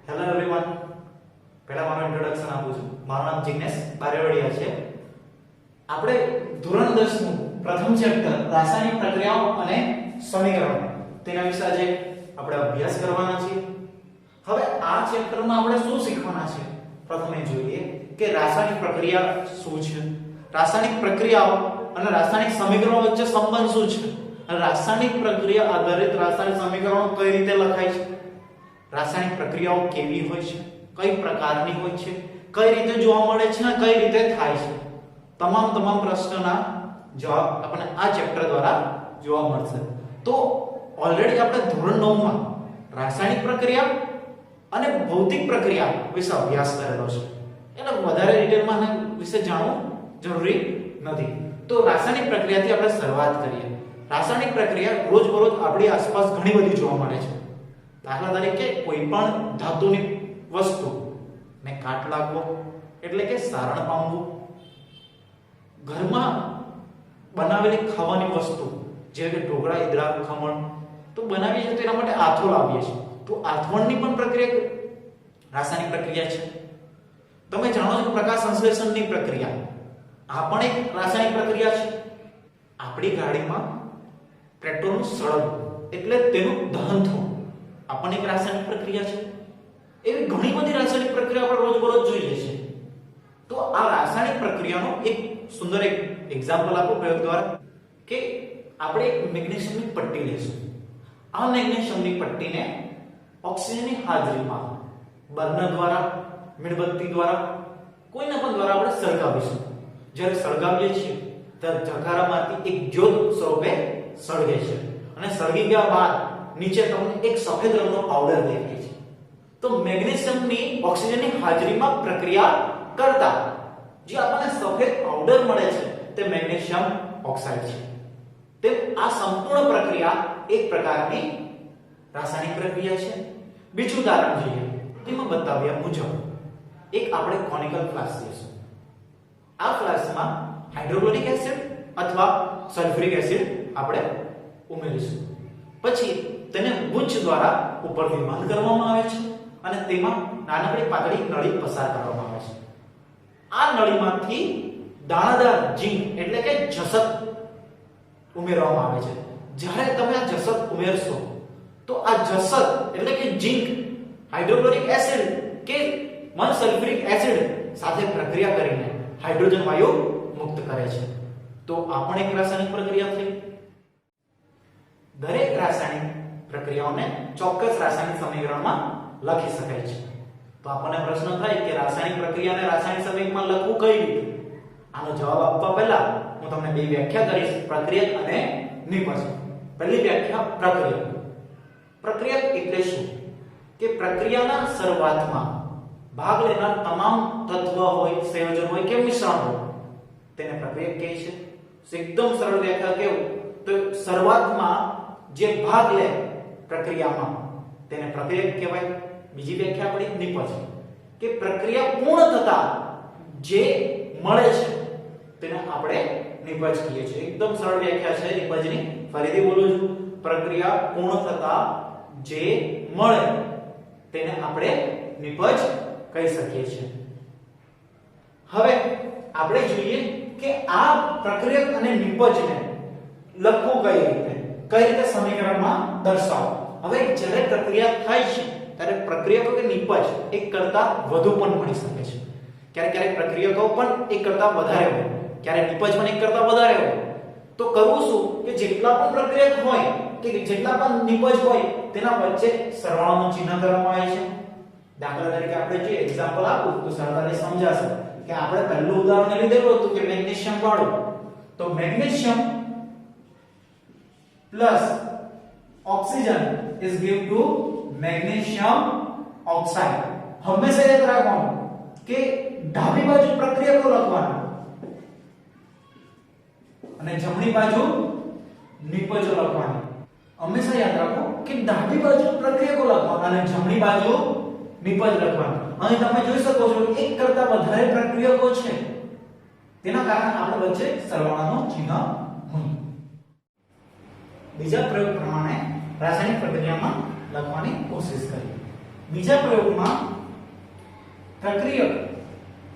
Hello everyone, પહેલા મારું introduction આપું છું. મારું નામ જિગ્નેશ બારેવડિયા છે. આપણે ધોરણ 10 નું પ્રથમ ચેપ્ટર રાસાયણિક પ્રક્રિયાઓ અને સમીકરણો તેના વિશે આજે આપણે અભ્યાસ કરવાના છીએ. હવે આ ચેપ્ટરમાં આપણે શું શીખવાના છે? પ્રથમ એ જોઈએ કે રાસાયણિક પ્રક્રિયા શું છે, રાસાયણિક પ્રક્રિયાઓ અને રાસાયણિક સમીકરણો વચ્ચે સંબંધ શું છે, અને રાસાયણિક પ્રક્રિયા આધારિત રાસાયણિક સમીકરણો કઈ રીતે લખાય છે, રાસાયણિક પ્રક્રિયાઓ કેવી હોય છે, કઈ પ્રકારની હોય છે, કઈ રીતે જોવા મળે છે અને કઈ રીતે થાય છે, તમામ પ્રશ્નોના જવાબ આપણને આ ચેપ્ટર દ્વારા જોવા મળશે. તો ઓલરેડી આપણે ધોરણ 9 માં રાસાયણિક પ્રક્રિયા અને ભૌતિક પ્રક્રિયા વિશે અભ્યાસ કરેલો છે, એટલે વધારે ડિટેલમાં આના વિશે જાણવું જરૂરી નથી. તો રાસાયણિક પ્રક્રિયાથી આપણે શરૂઆત કરીએ. રાસાયણિક પ્રક્રિયા રોજબરોજ આપણી આસપાસ ઘણી બધી જોવા મળે છે. દાખલા તરીકે કોઈ પણ ધાતુની વસ્તુ ને કાટ લાગવો એટલે કે સારણ પામવું, ઘરમાં બનાવેલી ખાવાની વસ્તુ જેવી કે ઢોકળા, ઈદડા, ખમણ તો બનાવીએ છીએ તો એના માટે આથો લાવીએ છીએ, તો આથવણની પણ પ્રક્રિયા રાસાયણિક પ્રક્રિયા છે. તમે જાણો છો પ્રકાશ સંશ્લેષણની પ્રક્રિયા, આ પણ એક રાસાયણિક પ્રક્રિયા છે. આપણી ગાડીમાં પેટ્રોલનું સળગવું એટલે તેનું દહન થવું આ પણ એક રાસાયણિક પ્રક્રિયા છે. એવી ઘણી બધી રાસાયણિક પ્રક્રિયા આપણે રોજબરોજ જોઈએ છે. તો આ રાસાયણિક પ્રક્રિયાનો એક સુંદર એક એક્ઝામ્પલ આપો પ્રયોગ દ્વારા, કે આપણે એક મેગ્નેશિયમની પટ્ટી લઈશું. આ મેગ્નેશિયમની પટ્ટીને ઓક્સિજનની હાજરીમાં બર્નર દ્વારા, મીણબત્તી દ્વારા, કોઈના પણ દ્વારા આપણે સળગાવીશું. જ્યારે સળગાવીએ છીએ ત્યારે ઝઘારામાંથી એક જ્યોત સ્વરૂપે સળગે છે, અને સળગી ગયા બાદ નીચે તમને એક સફેદ રંગનો પાવડર દેખાય છે. તો મેગ્નેશિયમની ઓક્સિજનની હાજરીમાં પ્રક્રિયા કરતા જે આપણને સફેદ પાવડર મળે છે તે મેગ્નેશિયમ ઓક્સાઇડ છે. તે આ સંપૂર્ણ પ્રક્રિયા એક પ્રકારની રાસાયણિક પ્રક્રિયા છે. બીજું ઉદાહરણ જોઈએ. તેમાં બતાવ્યા મુજબ એક આપણે કોનિકલ ફ્લાસ્ક લઈશું. આ ફ્લાસ્કમાં હાઇડ્રોક્લોરિક એસિડ અથવા સલ્ફ્યુરિક એસિડ આપણે ઉમેરીશું. પછી તેને ગુચ્છ દ્વારા ઉપર વિમાન કરવામાં આવે છે અને તેમાં નાનકડી પાતળી નળી પસાર કરવામાં આવે છે. આ નળીમાંથી દાણાદાર ઝીંક એટલે કે જસત ઉમેરવામાં આવે છે. જ્યારે તમે આ જસત ઉમેરશો તો આ જસત એટલે કે ઝીંક હાઇડ્રોક્લોરિક એસિડ કે સલ્ફ્યુરિક એસિડ સાથે પ્રક્રિયા કરીને હાઇડ્રોજન વાયુ મુક્ત કરે છે. તો આ પણ એક રાસાયણિક પ્રક્રિયા થઈ. દરેક રાસાયણિક પ્રક્રિયાઓને ચોક્કસ રાસાયણિક સમીકરણમાં લખી શકાય છે. તો આપણને પ્રશ્ન થાય કે રાસાયણિક પ્રક્રિયાને રાસાયણિક સમીકરણમાં લખવું કઈ રીતે? આનો જવાબ આપવા પહેલા હું તમને બે વ્યાખ્યા કરીશ, પ્રક્રિયક અને નિપજ. પહેલી વ્યાખ્યા પ્રક્રિયક. પ્રક્રિયક એટલે શું? કે પ્રક્રિયાના શરૂઆતમાં ભાગ લેનાર તમામ તત્વ હોય, સંયોજન હોય કે મિશ્રણ હોય તેને પ્રક્રિયક કહે છે. એકદમ સરળ વ્યાખ્યા કેવું તો શરૂઆતમાં જે ભાગ લે પ્રક્રિયામાં તેને પ્રક્રિયક કહેવાય. બીજી વ્યાખ્યા આપણી નિપજ, કે પ્રક્રિયા પૂર્ણ થતા જે મળે છે તેને આપણે નિપજ કહીએ છીએ. એકદમ સરળ વ્યાખ્યા છે નિપજની. ફરીથી બોલું છું, પ્રક્રિયા પૂર્ણ થતા જે મળે તેને આપણે નિપજ કહી શકીએ છીએ. હવે આપણે જોઈએ કે આ પ્રક્રિયક અને નિપજને લખવું કઈ રીતે, કઈ રીતે સમીકરણમાં દર્શાવો. હવે જ્યારે પ્રક્રિયા થાય છે ત્યારે પ્રક્રિયકો કે નિપજ એક કરતા વધુ પણ મળી શકે છે. ક્યારેક પ્રક્રિયકો પણ એક કરતા વધારે હોય, ક્યારેક નિપજ પણ એક કરતા વધારે હોય. તો કરવું શું કે જેટલા પણ પ્રક્રિયક હોય કે જેટલા પણ નિપજ હોય તેના વચ્ચે સરવાળાનું ચિહ્ન કરવામાં આવે છે. દાખલા તરીકે આપણે જે એક્ઝામ્પલ આપું તો સરળતાથી સમજાશે કે આપણે પહેલું ઉદાહરણ લીધેલું હતું કે મેગ્નેશિયમ વાળું. તો magnesium plus oxygen is given to magnesium oxide. હંમેશા યાદ રાખવાનું કે ડાબી બાજુ પ્રક્રિયકો લખવાના અને જમણી બાજુ નિપજો લખવાની. હંમેશા યાદ રાખો કે ડાબી બાજુ પ્રક્રિયકો લખવાના અને જમણી બાજુ નિપજ લખવાનું. અહીં તમે જોઈ શકો છો એક કરતા વધારે પ્રક્રિયકો છે, તેના કારણે આપણે વચ્ચે સરવાળાનું ચિહ્ન હોય. બીજા પ્રયોગ પ્રમાણે રાસાયણિક પ્રક્રિયામાં લખવાની કોશિશ કરીએ. બીજા પ્રયોગમાં પ્રક્રિયક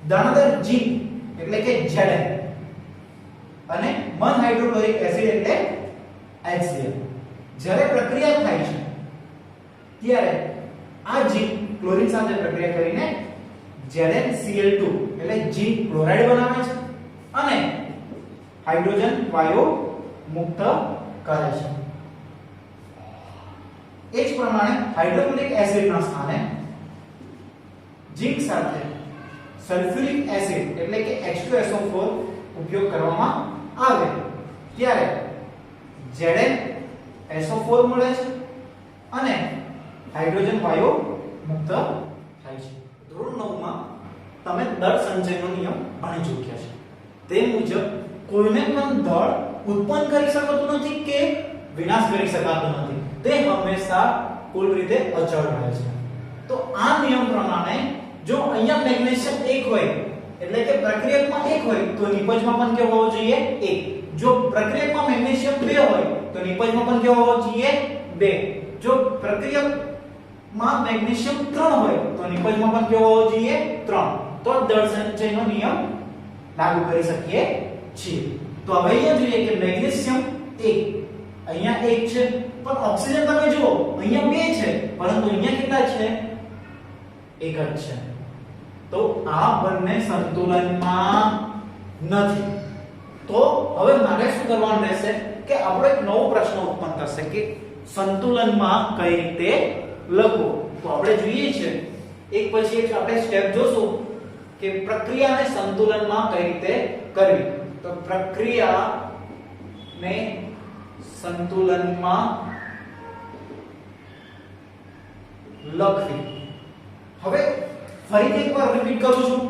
દાણાદાર ઝીંક એટલે કે Zn અને મન હાઇડ્રોક્લોરિક એસિડ એટલે HCl જ્યારે પ્રક્રિયા થાય છે ત્યારે આ ઝીંક ક્લોરીન સાથે પ્રક્રિયા કરીને ZnCl2 એટલે ઝીંક ક્લોરાઇડ બનાવે છે અને હાઇડ્રોજન વાયુ મુક્ત કરે છે. એ જ પ્રમાણે હાઇડ્રોક્લોરિક એસિડના સ્થાને ઝીંક સાથે સલ્ફ્યુરિક એસિડ એટલે કે H2SO4 ઉપયોગ કરવામાં આવે ત્યારે ZnSO4 મળે છે અને હાઇડ્રોજન વાયુ મુક્ત થાય છે. ધોરણ 9 માં તમે દળ સંચયનો નિયમ ભણી ચૂક્યા છો. તે મુજબ કોઈને પણ દળ ઉત્પન્ન કરી શકાતું નથી કે વિનાશ કરી શકાતું નથી. તે હંમેશા કુલ રીતે અચળ રહે છે. તો આ નિયમ પ્રમાણે જો અહીંયા મેગ્નેશિયમ 1 હોય એટલે કે પ્રક્રિયકમાં 1 હોય તો નિપજમાં પણ કેવો હોવો જોઈએ 1. જો પ્રક્રિયકમાં મેગ્નેશિયમ 2 હોય તો નિપજમાં પણ કેવો હોવો જોઈએ 2. જો પ્રક્રિયકમાં મેગ્નેશિયમ 3 હોય તો નિપજમાં પણ કેવો હોવો જોઈએ 3. તો દળ સંચયનો નિયમ લાગુ કરી શકીએ છીએ. તો હવે અહીંયા જોઈએ કે મેગ્નેશિયમ 1 અહીંયા 1 છે પણ ઓક્સિજન તમે જુઓ અહીંયા 2 છે પરંતુ અહીંયા કેટલા છે 1 જ છે. તો આ બંને સંતુલનમાં નથી. તો હવે મારે શું કરવાનું રહેશે કે આપણો એક નવો પ્રશ્ન ઉત્પન્ન થશે કે સંતુલનમાં કઈ રીતે લખવું. તો આપણે જોઈએ છે એક પછી એક આપણે સ્ટેપ જોશું કે પ્રક્રિયાને સંતુલનમાં કઈ રીતે કરવી. તો પ્રક્રિયાને સંતુલનમાં લખવી. હવે ફરીથી એકવાર રિપીટ કરું છું.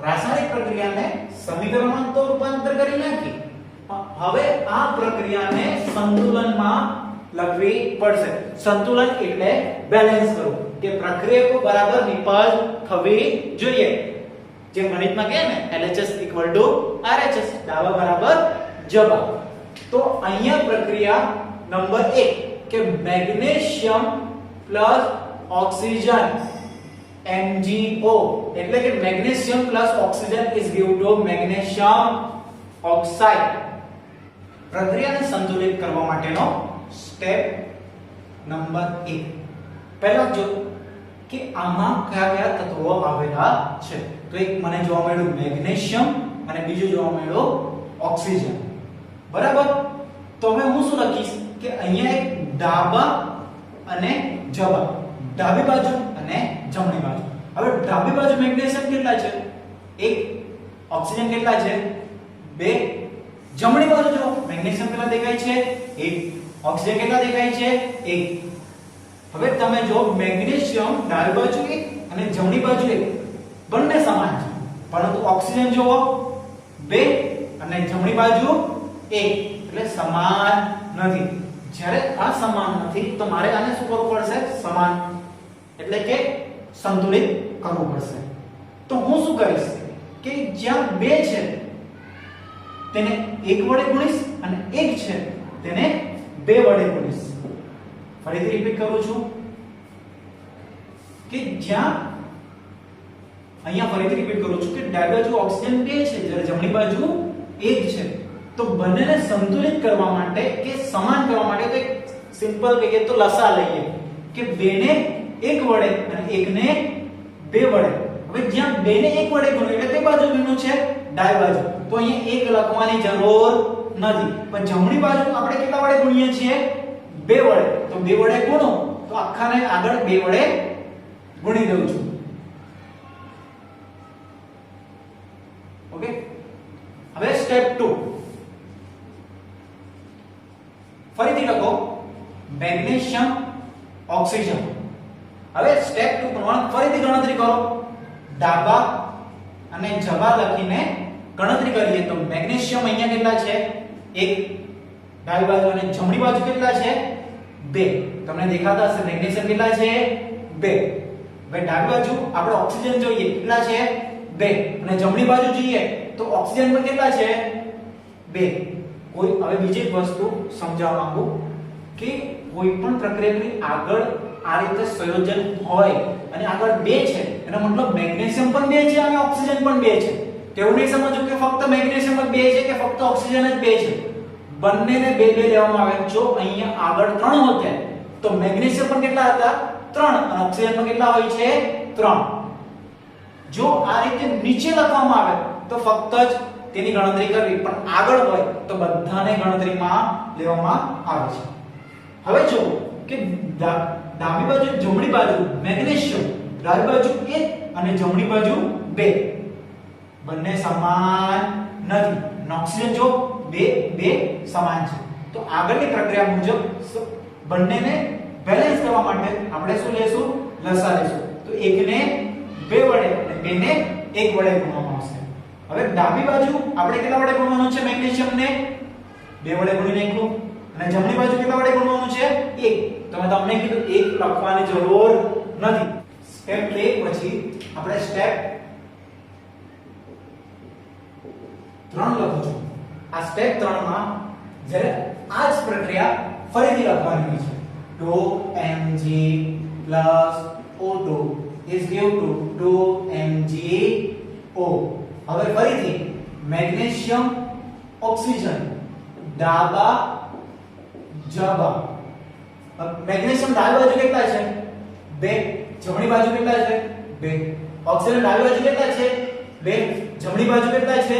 રાસાયણિક પ્રક્રિયાને સમીકરણમાં તો રૂપાંતર કરી નાખી. હવે આ પ્રક્રિયાને સંતુલનમાં લખવી પડશે. સંતુલન એટલે બેલેન્સ કરવું કે પ્રક્રિયકો બરાબર નિપજ થવી જોઈએ. જે ગણિતમાં કહે ને LHS RHS ડાબા બરાબર જબા. તો અહીંયા પ્રક્રિયા નંબર 1 કે મેગ્નેશિયમ પ્લસ ઓક્સિજન MgO એટલે કે magnesium plus oxygen is give to magnesium oxide. પ્રક્રિયાને સંતુલિત કરવા માટેનો સ્ટેપ નંબર 1. પહેલા જો કે આમાં કયા કયા તત્વો આવેલા છે. તો એક મને જોવા મળ્યું મેગ્નેશિયમ અને બીજું જોવા મળ્યું ઓક્સિજન. બરાબર. તો હવે હું શું લખીશ કે અહીંયા એક ડાબા અને જબા, ડાબી બાજુ અને જમણી બાજુ. હવે ડાબી બાજુ મેગ્નેશિયમ કેટલા છે 1, ઓક્સિજન કેટલા છે 2. જમણી બાજુ જો મેગ્નેશિયમ કેટલા દેખાય છે 1, ઓક્સિજન કેટલા દેખાય છે 1. હવે તમે જો મેગ્નેશિયમ ડાબી બાજુ 1 અને જમણી બાજુ 1 બંને સમાન છે પરંતુ ઓક્સિજન જુઓ 2 અને જમણી બાજુ 1 એટલે સમાન નથી. જ્યારે આ સમાન નથી તો મારે આને શું કરવું પડશે સમાન એટલે કે સંતુલિત કરવું પડશે. તો હું શું કરીશ કે જ્યાં 2 છે તેને 1 વડે ગુણીશ અને 1 છે તેને 2 વડે ગુણીશ. ફરીથી રિપીટ કરું છું કે જ્યાં અહીંયા ફરીથી રિપીટ કરું છું કે ડાબી બાજુ ઓક્સિજન 2 છે જ્યારે જમણી બાજુ 1 છે. તો બંનેને સંતુલિત કરવા માટે કે સમાન કરવા માટે તો એક સિમ્પલ કહીએ તો લસા લઈએ કે 2 ને 1 વડે અને 1 ને 2 વડે. હવે જ્યાં 2 ને 1 વડે ગુણ્યું એટલે કઈ બાજુ ગુણ્યું છે ડાબી બાજુ. તો અહીંયા 1 લખવાની જરૂર નથી. પણ જમણી બાજુ આપણે કેટલા વડે ગુણીએ છીએ 2 વડે. તો 2 વડે ગુણો તો આખાને આગળ 2 વડે ગુણી દઉં છું. ઓકે. હવે સ્ટેપ 2 ફરીથી લખો મેગ્નેશિયમ ઓક્સિજન. હવે સ્ટેપ 2 પ્રમાણે ફરીથી ગણતરી કરો. ડાબા અને જબા લખીને ગણતરી કરીએ તો મેગ્નેશિયમ અહીંયા કેટલા છે 1, ડાબી બાજુ અને જમણી બાજુ કેટલા છે 2. તમને દેખાતા હશે મેગ્નેશિયમ કેટલા છે 2. હવે ડાબી બાજુ આપણે ઓક્સિજન જોઈએ કેટલા છે 2 અને જમણી બાજુ જોઈએ તો ઓક્સિજન પણ કેટલા છે 2. કોઈ હવે બીજી એક વસ્તુ સમજાવવા માંગુ કે કોઈ પણ પ્રક્રિયાની આગળ આ રીતે સંયોજન હોય અને આગળ 2 છે એનો મતલબ મેગ્નેશિયમ પણ 2 છે અને ઓક્સિજન પણ 2 છે. તેવું નહીં સમજવું કે ફક્ત મેગ્નેશિયમ જ 2 છે કે ફક્ત ઓક્સિજન જ 2 છે. બંનેને 2 લેવામાં આવે. જો અહીંયા આગળ 3 હોત તો મેગ્નેશિયમ પણ કેટલા હતા? 3 અને ઓક્સિજન પણ કેટલા હોય છે? 3. જો આ રીતે નીચે લખવામાં આવે તો ફક્ત જ તેની ગણતરી કરવી, પણ આગળ હોય તો બધાને ગણતરીમાં લેવામાં આવે છે. હવે જો કે ડાબી બાજુ જમણી બાજુ મેગ્નેશિયમ, ડાબી બાજુ 1 અને જમણી બાજુ 2 બંને સમાન નથી. ઓક્સિજન જો 2 સમાન છે. તો આગળની પ્રક્રિયા મુજબ બંનેને બેલેન્સ કરવા માટે આપણે શું લેશું? લસા લેશું. તો 1 ને 2 વડે અને 2 ને 1 વડે ગુણવામાં આવશે. હવે ડાબી બાજુ આપણે કેટલા વડે ગુણવાનું છે? મેગ્નેશિયમને 2 વડે ગુણી નાખ્યું. અને જમણી બાજુ કેટલા વડે ગુણવાનું છે? 1. તો મેં તમને કીધું 1 લખવાની જરૂર નથી. સ્ટેપ 2 પછી આપણે સ્ટેપ 3 લખું છું. આ સ્ટેપ 3 માં જ્યારે આ જ પ્રક્રિયા ફરીથી લખવાની છે. 2mg O2 is given to 2mgO. હવે ફરીથી મેગ્નેશિયમ ઓક્સિજન ડાબા જબા. મેગ્નેશિયમ ડાબી બાજુ કેટલા છે? 2. જમણી બાજુ કેટલા છે? 2. ઓક્સિજન ડાબી બાજુ કેટલા છે? 2. જમણી બાજુ કેટલા છે?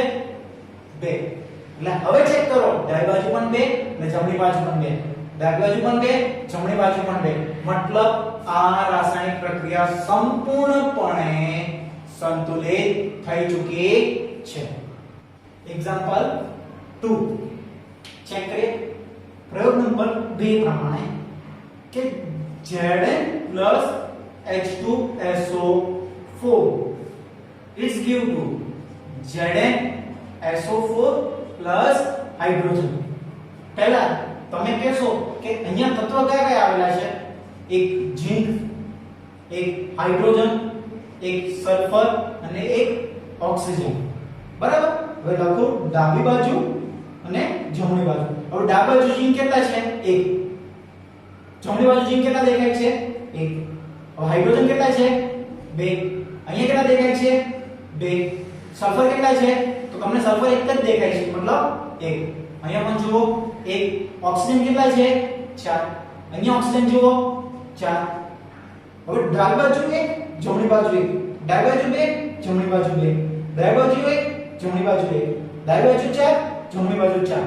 2. એટલે હવે ચેક કરો, ડાબી બાજુ પણ 2 અને જમણી બાજુ પણ 2. ડાબી બાજુ પણ 2, જમણી બાજુ પણ 2. મતલબ આ રાસાયણિક પ્રક્રિયા સંપૂર્ણપણે સંતુલિત થઈ ચૂકી છે. એક્ઝામ્પલ 2 ચેક કરીએ. પ્રયોગ નંબર 2 પ્રમાણે કે Zn+H2SO4 is given to ZnSO4 plus hydrogen. પહેલા તમે કહેશો કે અહીંયા તત્વ કયા કયા આવેલા છે? એક ઝિંક, એક હાઇડ્રોજન, એક સલ્ફર અને એક ઓક્સિજન. બરાબર? હવે લખો ડાબી બાજુ અને જમણી બાજુ. હવે ડાબી બાજુ ઝિંક કેટલા છે? 1. જમણી બાજુ ઝિંક કેટલા દેખાય છે? 1. હવે હાઇડ્રોજન કેટલા છે? 2. અહીંયા કેટલા દેખાય છે? 2. સલ્ફર કેટલા છે? તો તમને સલ્ફર એક જ દેખાય છે, મતલબ 1. અહીંયા પણ જુઓ 1. ઓક્સિજન કેટલા છે? 4. અહીંયા ઓક્સિજન જુઓ 4. હવે ડાબી બાજુ 1, જમણી બાજુ 1. ડાબી બાજુ 2, જમણી બાજુ 2. ડાબી બાજુ 1, જમણી બાજુ 2. ડાબી બાજુ 4, જમણી બાજુ 4.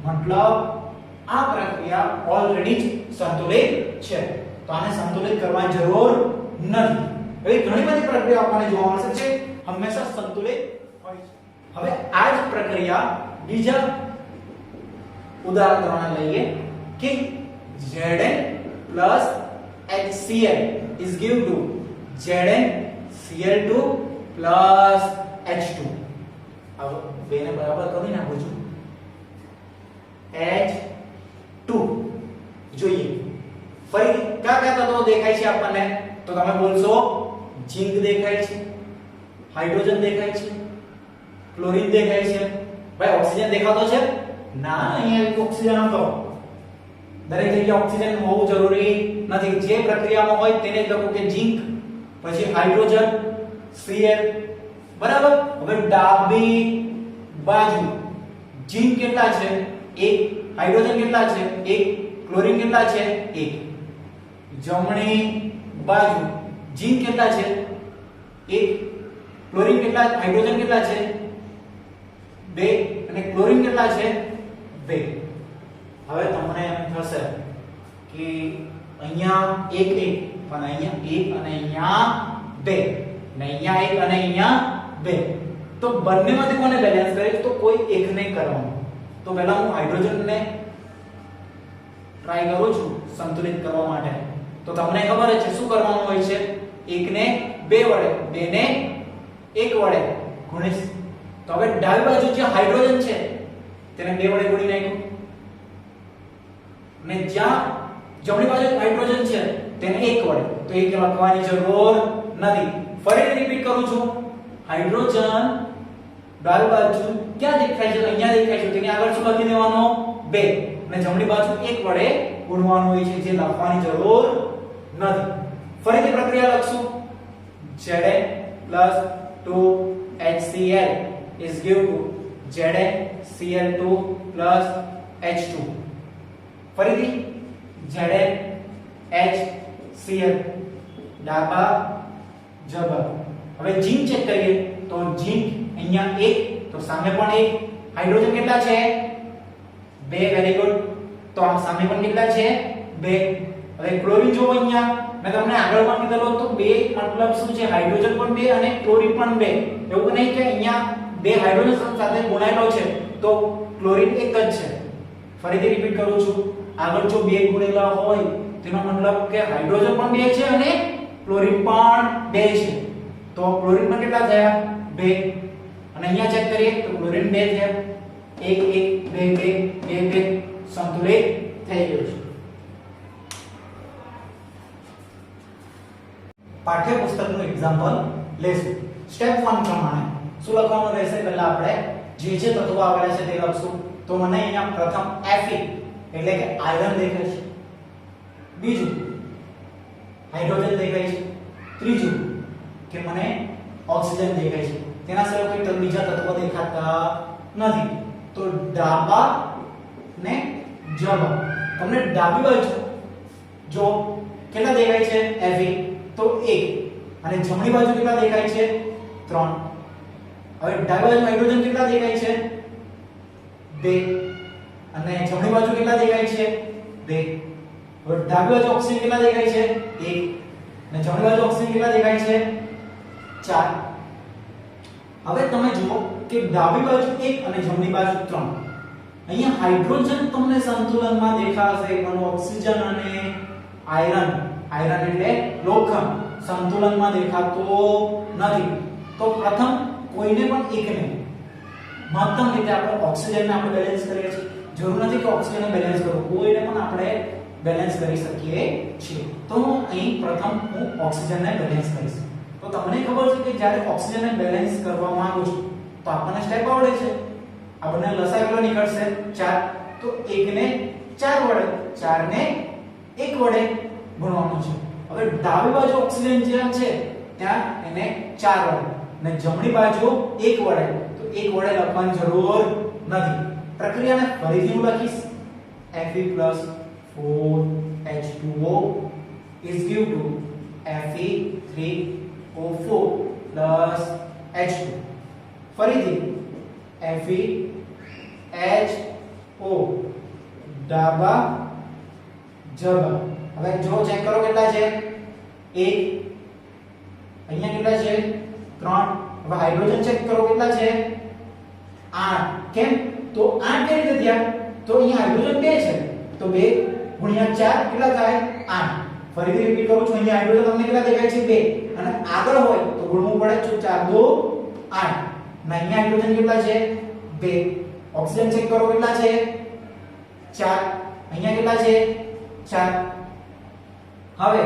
મતલબ આ પ્રક્રિયા ઓલરેડી જ સંતુલિત છે. તો આને સંતુલિત કરવાની જરૂર નથી. હવે ઘણી બધી પ્રક્રિયાઓ આપણને જોવા મળશે છે હંમેશા સંતુલિત હોય છે. હવે આ જ પ્રક્રિયા બીજા ઉદાહરણ પ્રમાણે લઈએ કે Zn+HCl is given to ZnCl2 plus H2. अब બેને બરાબર કરી નાખું છું. H2 જોઈએ. ફરી કયા તત્વો દેખાય છે આપણને? તો તમે બોલશો ઝિંક દેખાય છે, હાઇડ્રોજન દેખાય છે, ક્લોરીન દેખાય છે. ભાઈ ઓક્સિજન દેખાતો છે? ના, અહીંયા ઓક્સિજન હતો. દરેક જગ્યાએ ઓક્સિજન હોવું જરૂરી નથી. જે પ્રક્રિયામાં હોય તેને જ લખો કે ઝિંક, પછી હાઇડ્રોજન, Cl. બરાબર? હવે ડાબી બાજુ ઝિંક કેટલા છે? 1. હાઇડ્રોજન કેટલા છે? 1. ક્લોરીન કેટલા છે? 1. જમણી બાજુ ઝિંક કેટલા છે? 1. ક્લોરીન કેટલા? હાઇડ્રોજન કેટલા છે? 2. અને ક્લોરીન કેટલા છે? 2. હવે તમને એમ થશે કે અહીંયા 1 પણ અહીંયા 1 અને અહીંયા 2 અને અહીંયા 1 અને અહીંયા 2. તો બંનેમાંથી કોને બેલેન્સ કરે? તો કોઈ એકને કરવાનું. તો પહેલા હું હાઇડ્રોજનને ટ્રાય કરું છું સંતુલિત કરવા માટે. તો તમને ખબર છે શું કરવાનું હોય છે? 1 ને 2 વડે, 2 ને 1 વડે ગુણીશ. તો હવે ડાબી બાજુ જે હાઇડ્રોજન છે તેને 2 વડે ગુણી નાખ્યું. અને જ્યાં જમણી બાજુ હાઇડ્રોજન છે તેને 1 વડે. તો 1 લખવાની જરૂર નથી. ફરી રિપીટ કરું છું. હાઇડ્રોજન ડાબી બાજુ ક્યાં દેખાય છે? અહીંયા દેખાય છે. તેની આગળ શું લખી દેવાનો? 2. અને જમણી બાજુ 1 વડે ગુણવાનું હોય છે, જે લખવાની જરૂર નથી. ફરીથી પ્રક્રિયા લખશું. Zn+2HCl is give to ZnCl2 plus H2. ફરીથી ZnHCl ડાબા જબા. હવે ઝીંક ચેક કરીએ તો ઝીંક અહીંયા 1 તો સામે પણ 1. હાઇડ્રોજન કેટલા છે? 2. Very good. તો આમ સામે પણ કેટલા છે? 2. હવે ક્લોરીન જો અહીંયા મેં તમને આગળ પણ કીધેલું તો 2 મતલબ શું છે? હાઇડ્રોજન પણ 2 અને ક્લોરીન પણ 2. એવું નહીં કે અહીંયા 2 હાઇડ્રોજન સાથે ગુણાયેલો છે તો ક્લોરીન એક જ છે. ફરીથી રિપીટ કરું છું. આગળ જો 2 ગુણેલા હોય તેનો મતલબ કે હાઇડ્રોજન પણ 2 છે અને ક્લોરીન પણ 2 છે. તો ક્લોરીન પણ કેટલા થયા? 2. અને અહીંયા ચેક કરીએ તો ક્લોરીન 2 થયા. 1 1 2 2 2 2 સંતુલિત થઈ ગયું છે. પાઠ્યપુસ્તકનું એક્ઝામ્પલ લેશું. સ્ટેપ 1 પ્રમાણે શું લખવાનું રહેશે? પહેલા આપણે જે તત્વો આવેલા છે તે લખશું. તો મને અહીંયા પ્રથમ Fe એટલે કે આયર્ન દેખાય છે. બીજું હાઇડ્રોજન દેખાય છે. ત્રીજું કે મને ઓક્સિજન દેખાય છે. તેના સિવાય કોઈ બીજા તત્વો દેખાતા નથી. તો ડાબા ને જમા. તમને ડાબી બાજુ જો કેટલા દેખાય છે? Fe તો 1 અને જમણી બાજુ કેટલા દેખાય છે? 3. હવે ડાબી બાજુ હાઇડ્રોજન કેટલા દેખાય છે? 2 અને જમણી બાજુ કેટલા દેખાય છે? 2. હવે ડાબી બાજુ ઓક્સિજન કેટલા દેખાય છે? 1 અને જમણી બાજુ ઓક્સિજન કેટલા દેખાય છે? 4. હવે તમે જુઓ કે ડાબી બાજુ 1 અને જમણી બાજુ 3. અહીંયા હાઇડ્રોજન તમને સંતુલનમાં દેખાશે પણ ઓક્સિજન અને આયરન એટલે લોખંડ સંતુલનમાં દેખાતો નથી. તો પ્રથમ કોઈને પણ એકને મહત્તમ રીતે આપણે ઓક્સિજનને આપણે બેલેન્સ કરીએ છીએ. જરૂર નથી કે ઓક્સિજનને બેલેન્સ કરવું, કોઈને પણ આપણે બેલેન્સ કરી શકીએ છીએ. તો અહીં પ્રથમ હું ઓક્સિજનને બેલેન્સ કરીશ. તો તમને ખબર છે કે જ્યારે ઓક્સિજનને બેલેન્સ કરવા માંગુ છું તો આપણને સ્ટેપ આવડે છે. આપણને લસાઅ કેટલો નીકળશે? 4. તો 1 ને 4 વડે 4 ને 1 વડે ગુણવાનું છે. હવે ડાબી બાજુ ઓક્સિજન જ્યાં છે ત્યાં એને 4 વડે અને જમણી બાજુ 1 વડે તો 1 વડે લખવાની જરૂર નથી. પ્રક્રિયાને ફરીથી હું લખીશ. Fe+4H2O is give to Fe3O4 plus H2. ફરીથી FeHO ડાબા જબા. હવે જો ચેક કરો કેટલા છે? 1. અહીંયા કેટલા છે? 3. હવે હાઇડ્રોજન ચેક કરો કેટલા છે? 8. કેમ? તો 8 કઈ રીતે થયા? તો અહીંયા હાઇડ્રોજન 2 છે તો 2 ગુણ્યા 4 કેટલા થાય? 8. ફરીથી રિપીટ કરું છું. અહીંયા હાઇડ્રોજન તમને કેટલા દેખાય છે? 2 અને આગળ હોય તો ગુણવું પડે. તો 4 2 8 અને અહીંયા હાઇડ્રોજન કેટલા છે? 2. ઓક્સિજન ચેક કરો કેટલા છે? 4. અહીંયા કેટલા છે? 4. હવે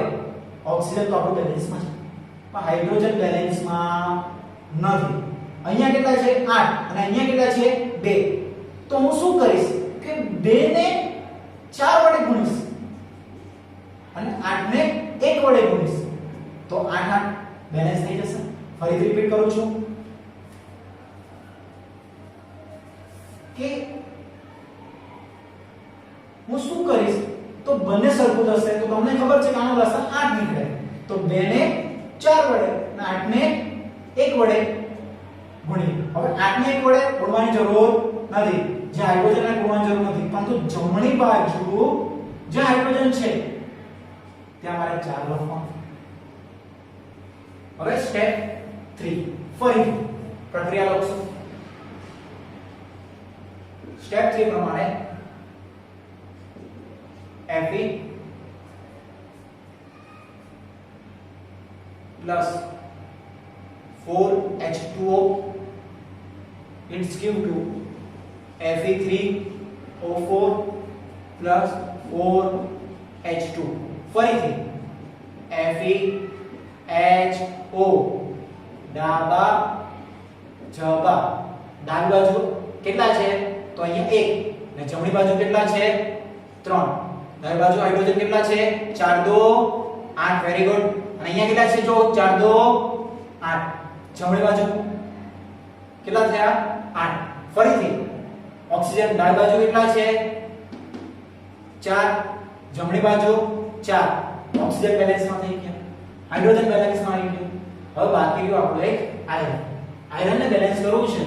ઓક્સિજન તો આપણું બેલેન્સમાં છે પણ હાઇડ્રોજન બેલેન્સમાં નથી. અહીંયા કેટલા છે? 8 અને અહીંયા કેટલા છે? 2. તો હું શું કરીશ કે 2 ને 4 વડે ગુણીશ અને 8 ને 1 વડે ગુણીશ તો 8 8 બેલેન્સ થઈ જશે. ફરીથી રિપીટ કરું છું કે હું શું કરીશ તો બંને સરખું થશે. તો તમને ખબર છે કે આનો લસાઅ 8 નીકળે. તો 2 ને 4 વડે અને 8 ને 1 વડે ગુણી. હવે 8 ને 1 વડે ગુણવાની જરૂર નથી. જે હાઇડ્રોજનને ગુણવાની જરૂર નથી. પરંતુ જમણી બાજુ જે હાઇડ્રોજન છે ત્યાં મારે 4 લખવાનું. હવે સ્ટેપ 3 ફરી પ્રક્રિયા લખશું. સ્ટેપ 3 પ્રમાણે Fe plus 4H2O it's give to Fe3O4 plus 4H2. ફરીથી FeHO ડાબા જબા. ડાબી બાજુ કેટલા છે? તો અહીંયા 1 અને જમણી બાજુ કેટલા છે? 3. ડાબી બાજુ હાઇડ્રોજન કેટલા છે? 4 2 8 વેરી ગુડ. અને અહીંયા કેટલા છે જો 4 2 8. જમણી બાજુ કેટલા થયા 8. ફરીથી ઓક્સિજન ડાબી બાજુ કેટલા છે 4. જમણી બાજુ 4. ઓક્સિજન બેલેન્સમાં થઈ ગયા. હાઇડ્રોજન બેલેન્સમાં આવી ગયું. હવે બાકી રહ્યું આપણું એક આયર્ન. આયર્નને બેલેન્સ કરવું છે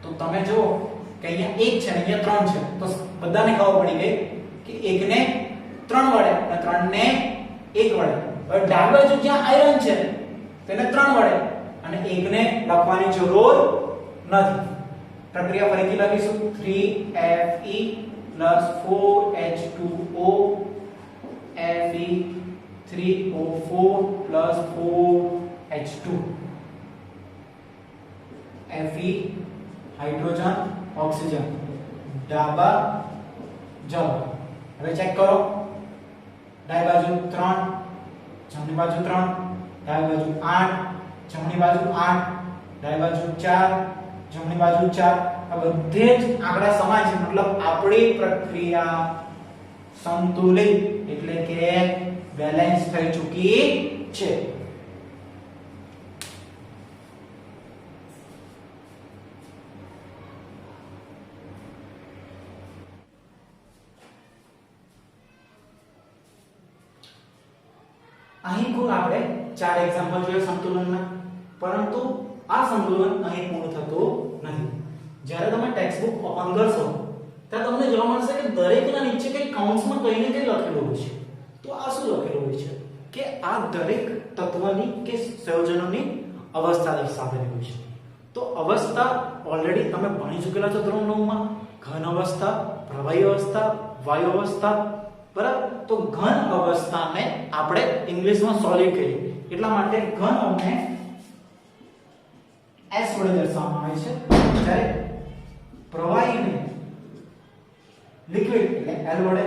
તો તમે જુઓ કે અહીંયા 1 છે અને અહીંયા 3 છે તો બધાને ખબર પડી ગઈ કે એકને 3 વડે અને 3 ને 1 વડે. હવે ડાબી બાજુ જ્યાં આયર્ન છે તેને 3 વડે અને એકને લખવાની જરૂર નથી. પ્રક્રિયા ફરીથી લખીશું 3Fe 4H2O Fe 3O4 4H2 Fe hydrogen oxygen ડાબા જમણ. હવે ચેક કરો ડાબી બાજુ 3 જમણી બાજુ 3 ડાબી બાજુ 8 જમણી બાજુ 8 ડાબી બાજુ 4 જમણી બાજુ 4. આ બધે જ આંકડા સમાન છે મતલબ આપણી પ્રક્રિયા સંતુલિત એટલે કે બેલેન્સ થઈ ચૂકી છે. અહીં કુલ આપણે 4 એક્ઝામ્પલ જોયા સંતુલનના, પરંતુ આ સંતુલન અહીં પૂર્ણ થતું નથી. જ્યારે તમે ટેક્સ્ટ બુક ઓપન કરશો ત્યારે તમને જોવા મળશે કે દરેકના નીચે કંઈ કાઉન્ટ્સમાં કંઈ ને કંઈ લખેલું હોય છે. તો આ શું લખેલું હોય છે કે આ દરેક તત્વની કે સંયોજનોની અવસ્થા દર્શાવેલી હોય છે. તો અવસ્થા ઓલરેડી તમે ભણી ચૂકેલા છો ધોરણ 9 માં. ઘન અવસ્થા, પ્રવાહી અવસ્થા, વાયુ અવસ્થા, બરાબર. તો ઘન અવસ્થાને આપણે ઇંગ્લિશમાં સોલિડ કહીએ. એટલા માટે ઘન અવને S વડે દર્શાવવામાં આવે છે, જ્યારે પ્રવાહીને લિક્વિડ એટલે L વડે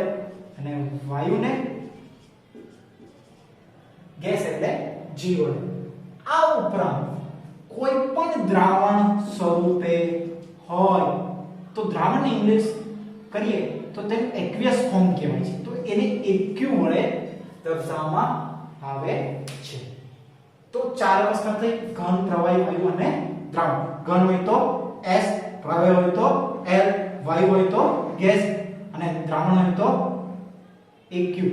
અને વાયુને ગેસ એટલે G વડે. આ ઉપરાંત કોઈ પણ દ્રાવણ સ્વરૂપે હોય તો દ્રાવણની ઇંગ્લિશ કરીએ તો તેને એક્વિયસ ફોર્મ કહેવાય છે. તો એને એક્યુ વડે દર્શાવવામાં આવે છે. તો 4 અવસ્થા થઈ ઘન, પ્રવાહી, વાયુ અને દ્રાવણ. ઘન હોય તો S, પ્રવાહી હોય તો L, વાયુ હોય તો ગેસ અને દ્રાવણ હોય તો એક્યુ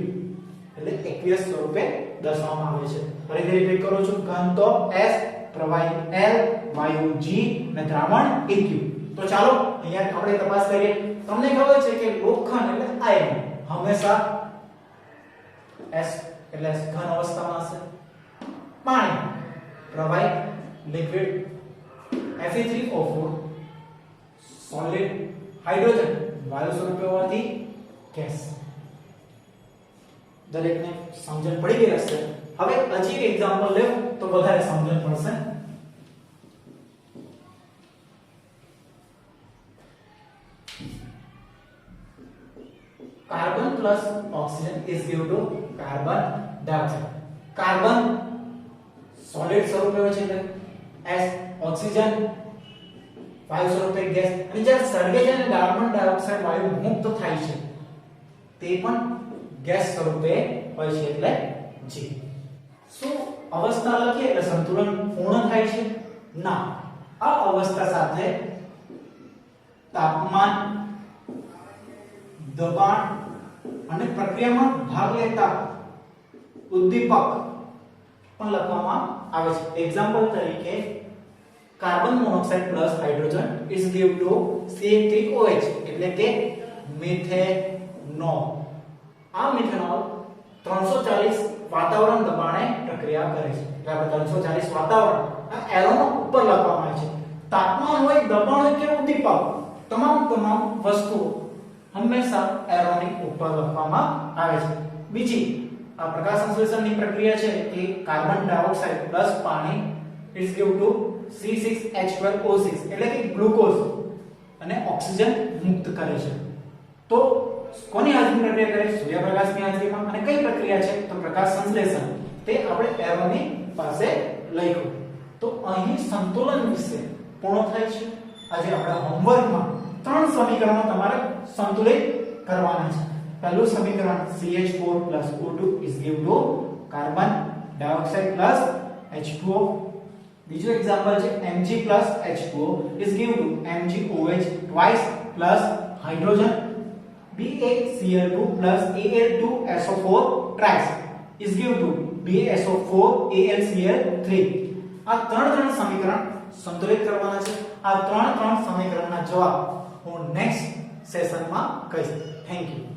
એટલે એક્વિયસ સ્વરૂપે દર્શાવવામાં આવે છે. ફરીથી રિપીટ કરું છું. ઘન તો S, પ્રવાહી L, વાયુ G અને દ્રાવણ એક્યુ. તો ચાલો અહીંયા આપણે તપાસ કરીએ. તમને ખબર છે કે લોખંડ એટલે આયર્ન હંમેશા S એટલે ઘન અવસ્થામાં હશે. પાણી પ્રવાહી લિક્વિડ, Fe3O4 સોલિડ, હાઇડ્રોજન વાયુ સ્વરૂપે હોવાથી ગેસ. દરેકને સમજણ પડી ગઈ હશે. હવે હજી એક એક્ઝામ્પલ લેવ તો વધારે સમજણ પડશે. Carbon plus oxygen is given to carbon dioxide. Carbon solid સ્વરૂપે હોય છે એટલે S, ઓક્સિજન વાયુ સ્વરૂપે ગેસ, અને જ્યારે સળગે છે અને કાર્બન ડાયોક્સાઇડ વાયુ મુક્ત થાય છે તે પણ ગેસ સ્વરૂપે હોય છે એટલે G. શું અવસ્થા લખીએ એટલે સંતુલન પૂર્ણ થાય છે? ના. આ અવસ્થા સાથે તાપમાન, દબાણ અને પ્રક્રિયામાં ભાગ લેતા ઉદ્દીપક પણ લખવામાં આવે છે. એક્ઝામ્પલ તરીકે carbon monoxide plus hydrogen is given to CH3OH એટલે કે મિથેનોલ. આ મિથેનોલ 340 વાતાવરણ દબાણે પ્રક્રિયા કરે છે. એટલે આપણે 340 વાતાવરણ આ એરોનો ઉપર લખવામાં આવે છે. તાપમાન હોય, દબાણ હોય કે ઉદ્દીપક, તમામ વસ્તુઓ હંમેશા એરોની ઉપર લખવામાં આવે છે. બીજી આ પ્રકાશ સંશ્લેષણની પ્રક્રિયા છે કે કાર્બન ડાયોક્સાઇડ પ્લસ પાણી is given to C6H12O6 એટલે કે ગ્લુકોઝ અને ઓક્સિજન મુક્ત કરે છે. તો કોની હાજરીમાં પ્રક્રિયા કરે? સૂર્યપ્રકાશની હાજરીમાં. અને કઈ પ્રક્રિયા છે? તો પ્રકાશ સંશ્લેષણ. તે આપણે એરોની પાસે લખ્યું. તો અહીં સંતુલન વિશે પૂર્ણ થાય છે. આજે આપણે હોમવર્કમાં 3 સમીકરણો તમારે સંતુલિત કરવાના છે. પહેલું સમીકરણ CH4 O2 is given to carbon dioxide H2O. બીજું એક્ઝામ્પલ છે Mg H2O is given to MgOH twice plus hydrogen. BaCl2 Al2SO4 thrice is given to BaSO4 AlCl3. આ ત્રણ સમીકરણ સંતુલિત કરવાના છે. આ ત્રણ સમીકરણના જવાબ હું નેક્સ્ટ સેશનમાં કહીશ. Thank you.